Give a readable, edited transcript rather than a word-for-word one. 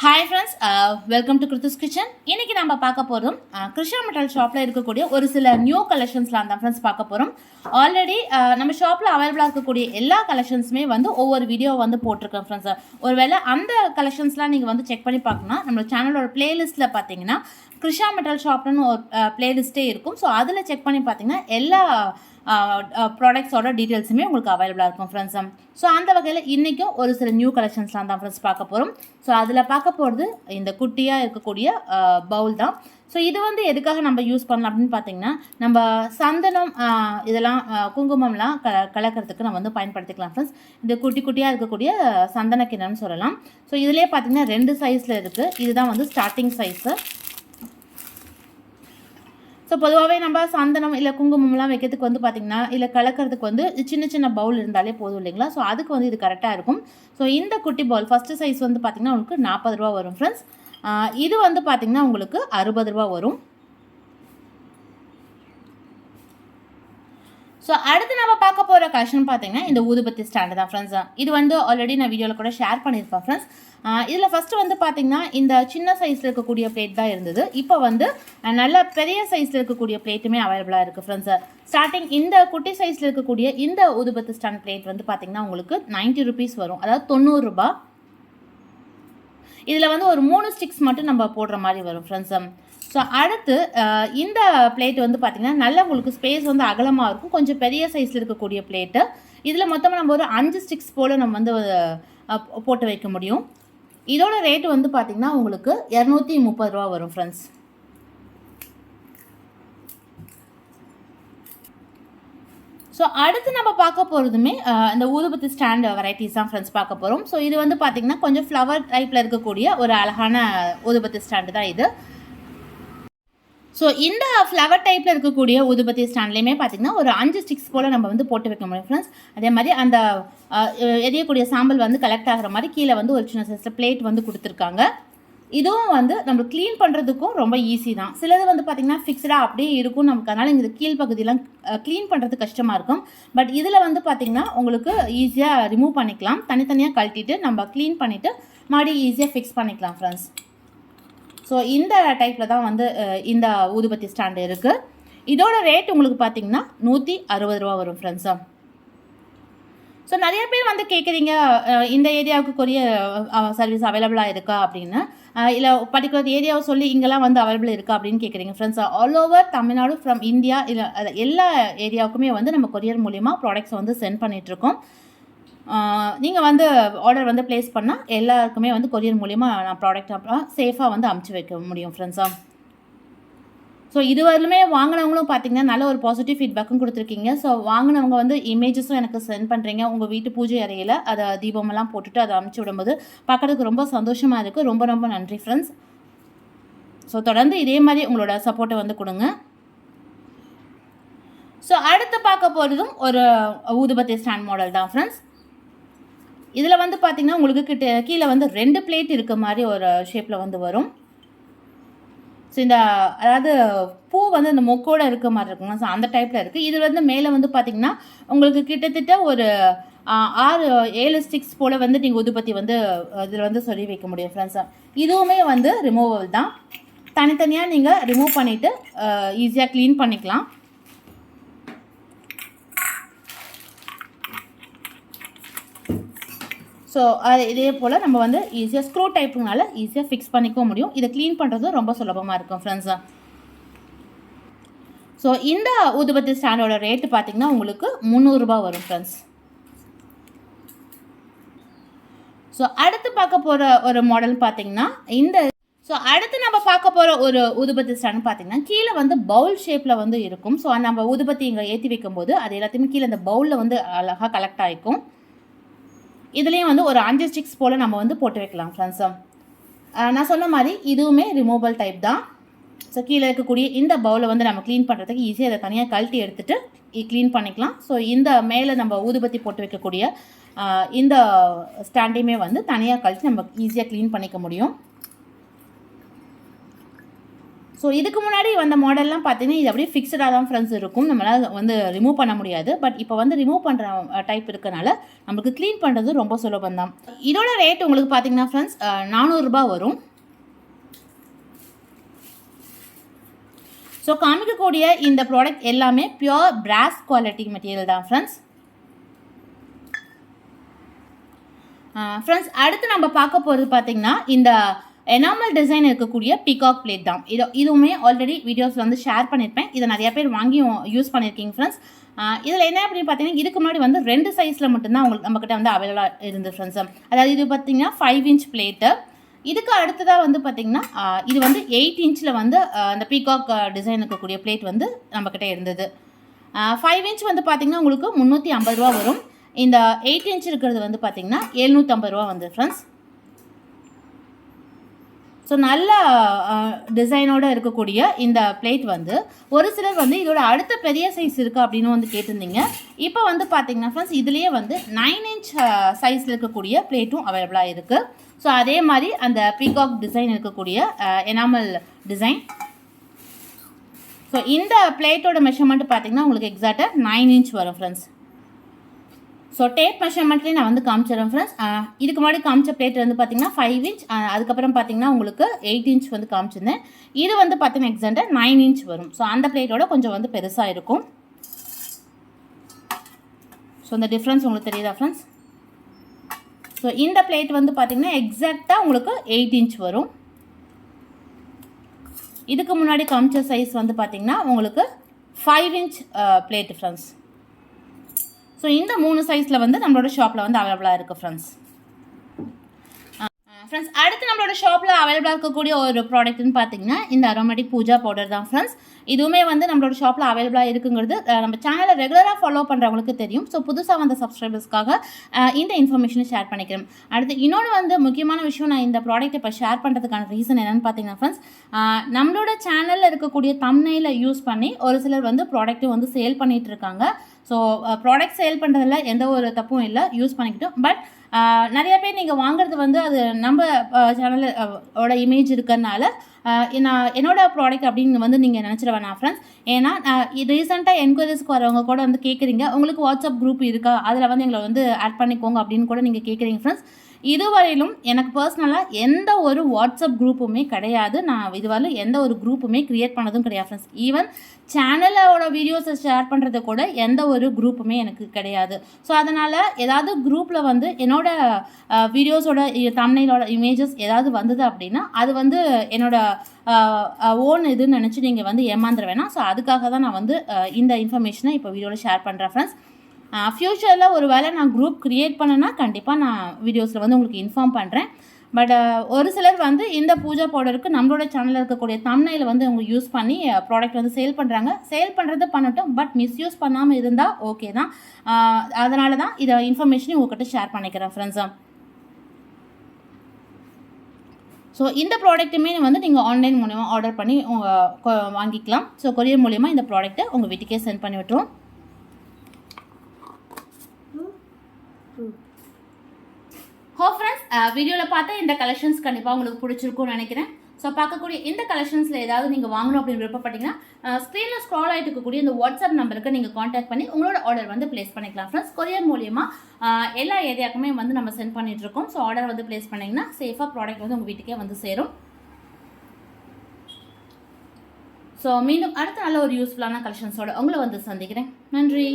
Hi friends, welcome to kirthuskitchen. இன்றைக்கி நம்ம பார்க்க போகிறோம் கிருஷா மெட்டல் ஷாப்பில் இருக்கக்கூடிய ஒரு சில நியூ கலெக்ஷன்ஸ்லாம் தான் ஃப்ரெண்ட்ஸ் பார்க்க போகிறோம். ஆல்ரெடி நம்ம ஷாப்பில் அவைலபிளாக இருக்கக்கூடிய எல்லா கலெக்ஷன்ஸுமே வந்து ஒவ்வொரு வீடியோ வந்து போட்டிருக்கேன் ஃப்ரெண்ட்ஸ். ஒருவேளை அந்த கலெக்ஷன்ஸ்லாம் நீங்கள் வந்து செக் பண்ணி பார்க்கணும். நம்மளோட சேனலோட பிளேலிஸ்ட்டில் பார்த்தீங்கன்னா கிருஷா மெட்டல் ஷாப்னு ஒரு பிளேலிஸ்ட்டே இருக்கும். ஸோ அதில் செக் பண்ணி பார்த்தீங்கன்னா எல்லா ப்ராடக்ட்ஸோட டீட்டெயில்ஸுமே உங்களுக்கு அவைலபிளாக இருக்கும் ஃப்ரெண்ட்ஸ். ஸோ அந்த வகையில் இன்றைக்கும் ஒரு சில நியூ கலெக்ஷன்ஸ்லாம் தான் ஃப்ரெண்ட்ஸ் பார்க்க போகிறோம். ஸோ அதில் பார்க்க போகிறது இந்த குட்டியாக இருக்கக்கூடிய பவுல் தான். ஸோ இது வந்து எதுக்காக நம்ம யூஸ் பண்ணலாம் அப்படின்னு பார்த்தீங்கன்னா, நம்ம சந்தனம் இதெல்லாம் குங்குமம்லாம் கலக்கிறதுக்கு நம்ம வந்து பயன்படுத்திக்கலாம் ஃப்ரெண்ட்ஸ். இந்த குட்டி குட்டியாக இருக்கக்கூடிய சந்தன கிண்ணம்னு சொல்லலாம். ஸோ இதிலே பார்த்தீங்கன்னா 2 சைஸில் இருக்குது. இதுதான் வந்து ஸ்டார்டிங் சைஸு. ஸோ பொதுவாகவே நம்ம சந்தனம் இல்லை குங்குமம்லாம் வைக்கிறதுக்கு வந்து பார்த்திங்கன்னா, இல்லை கலக்கிறதுக்கு வந்து சின்ன சின்ன பவுல் இருந்தாலே போதும் இல்லைங்களா. ஸோ அதுக்கு வந்து இது கரெக்டாக இருக்கும். ஸோ இந்த குட்டி பவுல் ஃபஸ்ட்டு சைஸ் வந்து பார்த்திங்கன்னா உங்களுக்கு 40 ரூபா வரும் ஃப்ரெண்ட்ஸ். இது வந்து பார்த்திங்கன்னா உங்களுக்கு 60 ரூபா வரும். ஸோ அடுத்து நம்ம பார்க்க போகிற கலெக்ஷன் பார்த்தீங்கன்னா இந்த ஊதுபத்தி ஸ்டாண்டு தான் ஃப்ரெண்ட்ஸ். இது வந்து ஆல்ரெடி நான் வீடியோவில் கூட ஷேர் பண்ணியிருப்பேன் ஃப்ரெண்ட்ஸ். இதில் ஃபஸ்ட்டு வந்து பார்த்திங்கன்னா இந்த சின்ன சைஸில் இருக்கக்கூடிய பிளேட் தான் இருந்தது. இப்போ வந்து நல்ல பெரிய சைஸில் இருக்கக்கூடிய பிளேட்டுமே அவைலபிளாக இருக்குது ஃப்ரெண்ட்ஸ். ஸ்டார்டிங் இந்த குட்டி சைஸில் இருக்கக்கூடிய இந்த ஊதுபத்தி ஸ்டாண்ட் பிளேட் வந்து பார்த்திங்கன்னா உங்களுக்கு 90 ருபீஸ் வரும், அதாவது 90 ரூபா. இதில் வந்து ஒரு 3 ஸ்டிக்ஸ் மட்டும் நம்ம போடுற மாதிரி வரும் ஃப்ரெண்ட்ஸ். ஸோ அடுத்து இந்த பிளேட் வந்து பார்த்திங்கன்னா நல்லா உங்களுக்கு ஸ்பேஸ் வந்து அகலமாக இருக்கும். கொஞ்சம் பெரிய சைஸில் இருக்கக்கூடிய பிளேட்டு. இதில் மொத்தமாக நம்ம ஒரு 5 ஸ்டிக்ஸ் போல் நம்ம வந்து போட்டு வைக்க முடியும். இதோட ரேட்டு வந்து பார்த்திங்கன்னா உங்களுக்கு 230 ரூபா வரும் ஃப்ரெண்ட்ஸ். ஸோ அடுத்து நம்ம பார்க்க போகிறதுமே இந்த ஊதுபத்தி ஸ்டாண்ட் வெரைட்டிஸ் தான் ஃப்ரெண்ட்ஸ் பார்க்க போகிறோம். ஸோ இது வந்து பார்த்திங்கன்னா கொஞ்சம் ஃப்ளவர் டைப்பில் இருக்கக்கூடிய ஒரு அழகான ஊதுபத்தி ஸ்டாண்டு தான் இது. ஸோ இந்த ஃப்ளவர் டைப்பில் இருக்கக்கூடிய ஊதுபத்தி ஸ்டாண்ட்லேயுமே பார்த்திங்கன்னா ஒரு 5 ஸ்டிக்ஸ் போல் நம்ம வந்து போட்டு வைக்க முடியும் ஃப்ரெண்ட்ஸ். அதே மாதிரி அந்த எரியக்கூடிய சாம்பல் வந்து கலெக்ட் ஆகிற மாதிரி கீழே வந்து ஒரு சின்ன சைஸில் பிளேட் வந்து கொடுத்துருக்காங்க. இதுவும் வந்து நம்ம க்ளீன் பண்ணுறதுக்கும் ரொம்ப ஈஸி தான். சிலது வந்து பார்த்திங்கன்னா ஃபிக்ஸ்டாக அப்படியே இருக்கும் நமக்கு, அதனால் இந்த கீழ்ப்பகுதியெலாம் க்ளீன் பண்ணுறது கஷ்டமாக இருக்கும். பட் இதில் வந்து பார்த்திங்கன்னா உங்களுக்கு ஈஸியாக ரிமூவ் பண்ணிக்கலாம். தனித்தனியாக கழட்டிட்டு நம்ம க்ளீன் பண்ணிவிட்டு மறுபடியும் ஈஸியாக ஃபிக்ஸ் பண்ணிக்கலாம் ஃப்ரெண்ட்ஸ். ஸோ இந்த டைப்பில் தான் வந்து இந்த ஊதுபத்தி ஸ்டாண்டு இருக்குது. இதோட ரேட் உங்களுக்கு பார்த்திங்கன்னா 160 ரூபா வரும் ஃப்ரெண்ட்ஸா. ஸோ நிறைய பேர் வந்து கேட்குறீங்க இந்த ஏரியாவுக்கு கொரியர் சர்வீஸ் அவைலபிளாக இருக்கா அப்படின்னு, இல்லை பர்டிகுலர் ஏரியாவை சொல்லி இங்கெல்லாம் வந்து அவைலபிள் இருக்கா அப்படின்னு கேட்குறீங்க friends. All over Tamil Nadu from India இல்லை எல்லா ஏரியாவுக்குமே வந்து நம்ம கொரியர் மூலிமா ப்ராடக்ட்ஸ் வந்து சென்ட் பண்ணிகிட்ருக்கோம். நீங்கள் வந்து ஆர்டர் வந்து ப்ளேஸ் பண்ணால் எல்லாருக்குமே வந்து கொரியர் மூலிமா நான் ப்ராடக்ட் அப்புறம் சேஃபாக வந்து அமுச்சு வைக்க முடியும் ஃப்ரெண்ட்ஸா. ஸோ இதுவரையிலுமே வாங்கினவங்களும் பார்த்திங்கன்னா நல்ல ஒரு பாசிட்டிவ் ஃபீட்பேக்கும் கொடுத்துருக்கீங்க. ஸோ வாங்கினவங்க வந்து இமேஜஸும் எனக்கு சென்ட் பண்ணுறீங்க. உங்கள் வீட்டு பூஜை அறையில் அதை தீபமெல்லாம் போட்டுட்டு அதை அமுச்சு விடும்போது பார்க்குறதுக்கு ரொம்ப சந்தோஷமாக இருக்குது. ரொம்ப ரொம்ப நன்றி ஃப்ரெண்ட்ஸ். ஸோ தொடர்ந்து இதே மாதிரி உங்களோட சப்போர்ட்டை வந்து கொடுங்க. ஸோ அடுத்து பார்க்க போகிறதும் ஒரு ஊதுபத்தி ஸ்டாண்ட் மாடல் தான் ஃப்ரெண்ட்ஸ். இதில் வந்து பார்த்திங்கன்னா உங்களுக்கு கீழே வந்து 2 பிளேட் இருக்க மாதிரி ஒரு ஷேப்பில் வந்து வரும். ஸோ இந்த அதாவது பூ வந்து அந்த மொக்கோடு இருக்க மாதிரி இருக்குங்க. ஸோ அந்த டைப்பில் இருக்குது. இது வந்து மேலே வந்து பார்த்திங்கன்னா உங்களுக்கு கிட்டத்தட்ட ஒரு 6-7 ஸ்டிக்ஸ் போல் வந்து நீங்கள் ஊதுபத்தி வந்து இதில் வந்து சொல்லி வைக்க முடியும் ஃப்ரெண்ட்ஸா. இதுவுமே வந்து ரிமூவல் தான். தனித்தனியாக நீங்கள் ரிமூவ் பண்ணிவிட்டு ஈஸியாக க்ளீன் பண்ணிக்கலாம். ஸோ இதே போல் நம்ம வந்து ஈஸியாக ஸ்க்ரூ டைப்புனால ஈஸியாக ஃபிக்ஸ் பண்ணிக்க முடியும். இதை க்ளீன் பண்ணுறது ரொம்ப சுலபமாக இருக்கும் ஃப்ரெண்ட்ஸா. ஸோ இந்த ஊதுபத்தி ஸ்டாண்டோட ரேட்டு பார்த்திங்கன்னா உங்களுக்கு 300 ரூபா வரும் ஃப்ரெண்ட்ஸ். ஸோ அடுத்து பார்க்க போகிற ஒரு மாடல் பார்த்திங்கன்னா அடுத்து நம்ம பார்க்க போகிற ஒரு ஊதுபத்தி ஸ்டாண்ட் பார்த்திங்கன்னா கீழே வந்து பவுல் ஷேப்பில் வந்து இருக்கும். ஸோ நம்ம ஊதுபத்தி இங்கே ஏற்றி வைக்கும்போது அது எல்லாத்தையுமே கீழே இந்த பவுலில் வந்து அழகாக கலெக்ட் ஆகிக்கும். இதுலேயும் வந்து ஒரு 5 ஸ்டிக்ஸ் போல் நம்ம வந்து போட்டு வைக்கலாம் ஃப்ரெண்ட்ஸா. நான் சொன்ன மாதிரி இதுவுமே ரிமூவல் டைப் தான். ஸோ கீழே இருக்கக்கூடிய இந்த பவுலை வந்து நம்ம க்ளீன் பண்ணுறதுக்கு ஈஸியாக அதை தனியாக கழட்டி எடுத்துகிட்டு க்ளீன் பண்ணிக்கலாம். ஸோ இந்த மேலே நம்ம ஊதுபத்தி போட்டு வைக்கக்கூடிய இந்த ஸ்டாண்டையுமே வந்து தனியாக கழட்டி நம்ம ஈஸியாக க்ளீன் பண்ணிக்க முடியும். ஸோ இதுக்கு முன்னாடி வந்த மாடல்லாம் பார்த்தீங்கன்னா இது அப்படியே ஃபிக்ஸடாக தான் ஃப்ரெண்ட்ஸ் இருக்கும், நம்மளால் வந்து ரிமூவ் பண்ண முடியாது. பட் இப்போ வந்து ரிமூவ் பண்ணுற டைப் இருக்கனால நமக்கு க்ளீன் பண்ணுறது ரொம்ப சுலபம் தான். இதோட ரேட் உங்களுக்கு பார்த்தீங்கன்னா ஃப்ரெண்ட்ஸ் 400 ரூபாய் வரும். ஸோ காமிக்கக்கூடிய இந்த ப்ராடக்ட் எல்லாமே பியோர் பிராஸ் குவாலிட்டி மெட்டீரியல் தான் ஃப்ரெண்ட்ஸ். ஃப்ரெண்ட்ஸ் அடுத்து நம்ம பார்க்க போகிறது பார்த்தீங்கன்னா இந்த எனாமல் டிசைன் இருக்கக்கூடிய பீகாக் பிளேட் தான். இதுவுமே ஆல்ரெடி வீடியோஸில் வந்து ஷேர் பண்ணியிருப்பேன். இதை நிறைய பேர் வாங்கி யூஸ் பண்ணியிருக்கீங்க ஃப்ரெண்ட்ஸ். இதில் என்ன அப்படின்னு பார்த்தீங்கன்னா இதுக்கு முன்னாடி வந்து 2 சைஸில் மட்டும்தான் உங்களுக்கு நம்மக்கிட்ட வந்து அவைலபிளாக இருந்தது ஃப்ரெண்ட்ஸ். அதாவது இது பார்த்தீங்கன்னா 5 இன்ச் பிளேட்டு. இதுக்கு அடுத்ததாக வந்து பார்த்திங்கன்னா இது வந்து 8 இன்ச்சில் வந்து அந்த பீகாக் டிசைன் இருக்கக்கூடிய பிளேட் வந்து நம்மக்கிட்ட இருந்தது. 5 இன்ச் வந்து பார்த்திங்கன்னா உங்களுக்கு 350 ரூபா வரும். இந்த 8 இன்ச் இருக்கிறது வந்து பார்த்திங்கன்னா 750 ரூபா வந்து ஃப்ரெண்ட்ஸ். ஸோ நல்ல டிசைனோடு இருக்கக்கூடிய இந்த பிளேட் வந்து ஒரு சிலர் வந்து இதோட அடுத்த பெரிய சைஸ் இருக்குது அப்படின்னு வந்து கேட்டிருந்தீங்க. இப்போ வந்து பார்த்திங்கன்னா ஃப்ரெண்ட்ஸ் இதுலேயே வந்து 9 இன்ச் சைஸில் இருக்கக்கூடிய பிளேட்டும் அவைலபிளாக இருக்குது. ஸோ அதே மாதிரி அந்த பீகாக் டிசைன் இருக்கக்கூடிய எனாமல் டிசைன். ஸோ இந்த பிளேட்டோட மெஷர்மெண்ட் பார்த்திங்கன்னா உங்களுக்கு எக்ஸாக்டாக 9 இன்ச் வரும் ஃப்ரெண்ட்ஸ். ஸோ டேப் மெஷர்மெண்ட்லேயே நான் வந்து காமிச்சிடுறேன் ஃப்ரெண்ட்ஸ். இதுக்கு முன்னாடி காமிச்ச பிளேட் வந்து பார்த்திங்கன்னா 5 இன்ச், அதுக்கப்புறம் பார்த்திங்கன்னா உங்களுக்கு 8 இன்ச் வந்து காமிச்சிருந்தேன். இது வந்து பார்த்திங்கன்னா எக்ஸாக்டாக 9 இன்ச் வரும். ஸோ அந்த பிளேட்டோட கொஞ்சம் வந்து பெருசாக இருக்கும். ஸோ இந்த டிஃப்ரென்ஸ் உங்களுக்கு தெரியுதா ஃப்ரெண்ட்ஸ்? ஸோ இந்த பிளேட் வந்து பார்த்திங்கன்னா எக்ஸாக்டாக உங்களுக்கு 8 இன்ச் வரும். இதுக்கு முன்னாடி காமிச்ச சைஸ் வந்து பார்த்திங்கன்னா உங்களுக்கு 5 இன்ச் பிளேட் ஃப்ரெண்ட்ஸ். ஸோ இந்த 3 சைஸில் வந்து நம்மளோட ஷாப்பில் வந்து அவைலபிளாக இருக்குது ஃப்ரெண்ட்ஸ். ஃப்ரெண்ட்ஸ் அடுத்து நம்மளோட ஷாப்பில் அவைலபிளாக இருக்கக்கூடிய ஒரு ப்ராடக்ட்னு பார்த்தீங்கன்னா இந்த அரோமேட்டிக் பூஜா பவுடர் தான் ஃப்ரெண்ட்ஸ். இதுவுமே வந்து நம்மளோட ஷாப்பில் அவைலபிளாக இருக்குங்கிறது நம்ம சேனலை ரெகுலராக ஃபாலோ பண்ணுறவங்களுக்கு தெரியும். ஸோ புதுசாக வந்த சப்ஸ்கிரைபர்ஸ்க்காக இந்த இன்ஃபர்மேஷனை ஷேர் பண்ணிக்கிறேன். அடுத்து இன்னொன்று வந்து முக்கியமான விஷயம், நான் இந்த ப்ராடக்ட் இப்போ ஷேர் பண்ணுறதுக்கான ரீசன் என்னென்னு பார்த்தீங்கன்னா ஃப்ரெண்ட்ஸ், நம்மளோட சேனலில் இருக்கக்கூடிய தம்ப்நெயிலை யூஸ் பண்ணி ஒரு சிலர் வந்து ப்ராடக்ட்டு வந்து சேல் பண்ணிகிட்டு இருக்காங்க. ஸோ ப்ராடக்ட் சேல் பண்ணுறதுல எந்த ஒரு தப்பும் இல்லை, யூஸ் பண்ணிக்கிட்டோம். பட் நிறைய பேர் நீங்கள் வாங்குறது வந்து அது நம்ம சேனலோட இமேஜ் இருக்கிறதுனால நான் என்னோட ப்ராடக்ட் அப்படின்னு வந்து நீங்கள் நினச்சிட வேணாம் ஃப்ரெண்ட்ஸ். ஏன்னா ரீசெண்டாக என்கொயரிஸ்க்கு வரவங்க கூட வந்து கேட்குறீங்க, உங்களுக்கு வாட்ஸ்அப் குரூப் இருக்கா, அதில் வந்து எங்களை வந்து ஆட் பண்ணிக்கோங்க அப்படின்னு கூட நீங்கள் கேட்குறீங்க ஃப்ரெண்ட்ஸ். இதுவரையிலும் எனக்கு பர்சனலாக எந்த ஒரு வாட்ஸ்அப் குரூப்புமே கிடையாது. நான் இதுவரையிலும் எந்த ஒரு குரூப்புமே க்ரியேட் பண்ணதும் கிடையாது ஃப்ரெண்ட்ஸ். ஈவன் சேனலோட வீடியோஸை ஷேர் பண்ணுறது கூட எந்த ஒரு குரூப்புமே எனக்கு கிடையாது. ஸோ அதனால் ஏதாவது குரூப்பில் வந்து என்னோடய வீடியோஸோட தம்ப்நெயிலோட இமேஜஸ் ஏதாவது வந்தது அப்படின்னா அது வந்து என்னோடய ஓன் இதுன்னு நினச்சி நீங்கள் வந்து ஏமாந்துட வேணாம். ஸோ அதுக்காக தான் நான் வந்து இந்த இன்ஃபர்மேஷனை இப்போ வீடியோவில் ஷேர் பண்ணுறேன் ஃப்ரெண்ட்ஸ். ஃப்யூச்சரில் ஒரு வேளை நான் குரூப் க்ரியேட் பண்ணேன்னா கண்டிப்பாக நான் வீடியோஸில் வந்து உங்களுக்கு இன்ஃபார்ம் பண்ணுறேன். பட் ஒரு சிலர் வந்து இந்த பூஜா பவுடருக்கு நம்மளோட சேனலில் இருக்கக்கூடிய தம்ப்நெயிலை வந்து அவங்க யூஸ் பண்ணி ப்ராடக்ட் வந்து சேல் பண்ணுறாங்க. சேல் பண்ணுறது பண்ணட்டும், பட் மிஸ்யூஸ் பண்ணாமல் இருந்தால் ஓகே தான். அதனால தான் இதை இன்ஃபர்மேஷனையும் உங்கள்கிட்ட ஷேர் பண்ணிக்கிறேன் ஃப்ரெண்ட்ஸா. ஸோ இந்த ப்ராடக்ட்டுமே வந்து நீங்கள் ஆன்லைன் மூலமா ஆர்டர் பண்ணி வாங்கிக்கலாம். ஸோ கொரியர் மூலமா இந்த ப்ராடக்ட்டை உங்கள் வீட்டுக்கே சென்ட் பண்ணி விட்டுருவோம். ஃப்ரெண்ட்ஸ் வீடியோவில் பார்த்தா இந்த கலெக்ஷன்ஸ் கண்டிப்பாக உங்களுக்கு பிடிச்சிருக்கும்னு நினைக்கிறேன். ஸோ பார்க்கக்கூடிய இந்த கலெக்ஷன்ஸில் ஏதாவது நீங்கள் வாங்கணும் அப்படின்னு விருப்பப்பட்டீங்கன்னா ஸ்க்ரீனில் ஸ்க்ரால் ஆகிட்டு இருக்கக்கூடிய இந்த வாட்ஸ்அப் நம்பருக்கு நீங்கள் காண்டாக்ட் பண்ணி உங்களோட ஆர்டர் வந்து ப்ளேஸ் பண்ணிக்கலாம் ஃப்ரெண்ட்ஸ். கொரியர் மூலியமாக எல்லா ஏரியாவுக்குமே வந்து நம்ம சென்ட் பண்ணிகிட்ருக்கோம். ஸோ ஆர்டர் வந்து ப்ளேஸ் பண்ணிங்கன்னா சேஃபாக ப்ராடக்ட் வந்து உங்கள் வீட்டுக்கே வந்து சேரும். ஸோ மீண்டும் அடுத்த நல்ல ஒரு யூஸ்ஃபுல்லான கலெக்ஷன்ஸோட உங்களை வந்து சந்திக்கிறேன். நன்றி.